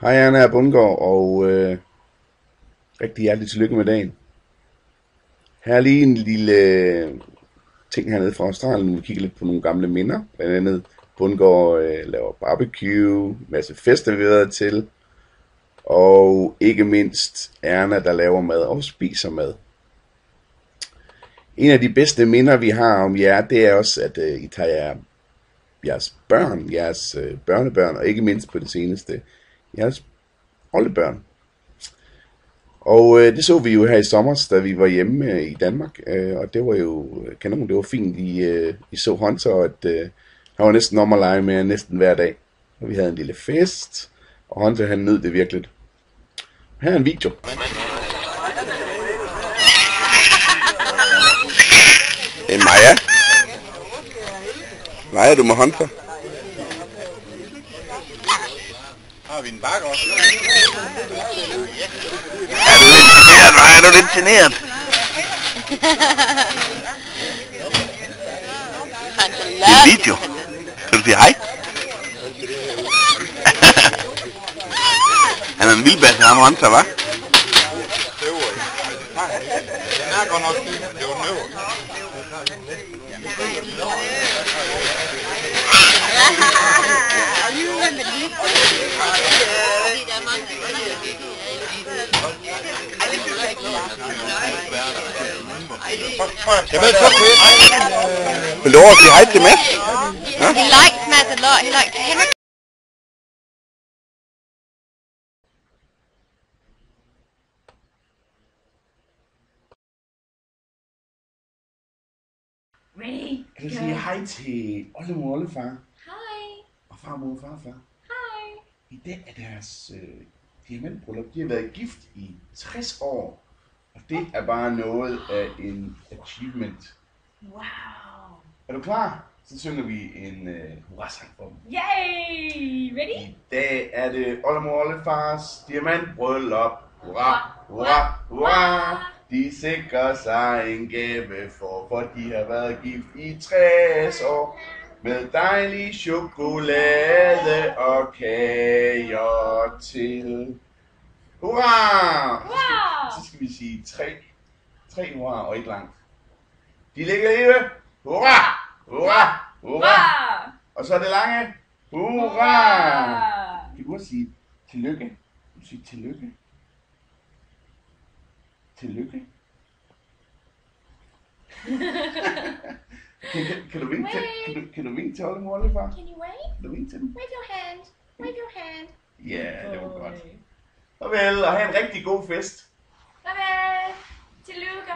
Hej, Anna Bundgaard, og rigtig hjertelig tillykke med dagen. Her er lige en lille ting hernede fra Australien. Vi kigger lidt på nogle gamle minder. Blandt andet Bundgaard laver barbecue, masse fester vi har været til. Og ikke mindst Erna, der laver mad og spiser mad. En af de bedste minder, vi har om jer, det er også, at I tager jeres børn, jeres børnebørn, og ikke mindst på det seneste, jeres oldebørn. Og det så vi jo her i sommer, da vi var hjemme i Danmark, og det var jo kanon, det var fint, I så Hunter, og at han var næsten om at lege med næsten hver dag. Og vi havde en lille fest, og Hunter han nød det virkelig. Her er en video. Hey Maja. Leger du med Hunter? Har vi en bakke også? Er du lidt generet? Det er en video. Kan du sige hej? Han er en vildbasse, ham Hunter, hva'? Den er godt nok fint. Det var den øverste. Vil du over at sige hej til Mads? He likes Mads a lot. He likes him. Ready? Kan du sige hej til oldemor og oldefar? Hi. Og farmor og farfar? Hi. I dag er deres diamantbryllup. De har været gift i 60 år. Og det er bare noget af en achievement. Wow. Er du klar? Så synger vi en hurra-sang for dem. Yay! Ready? I dag er det oldemor og oldefars diamantbryllup. Hurra, hurra, hurra! De sikrer sig en gave for de har været gift i 60 år. Med dejlig chokolade og kager til. Hurra! Hurra! Så skal vi sige tre hurra og et langt. De ligger leve. Hurra! Hurra! Hurra! Og så er det lange. Hurra! Kan du også sige tillykke? Kan du sige tillykke? Tillykke? Kan du vinke til, kan du vinke til oldemor og oldefar? Can you wave? Kan du vinke til dem? Wave your hand. Wave your hand. Ja, det var godt. Farvel, og have en rigtig god fest. Farvel. Tillykke.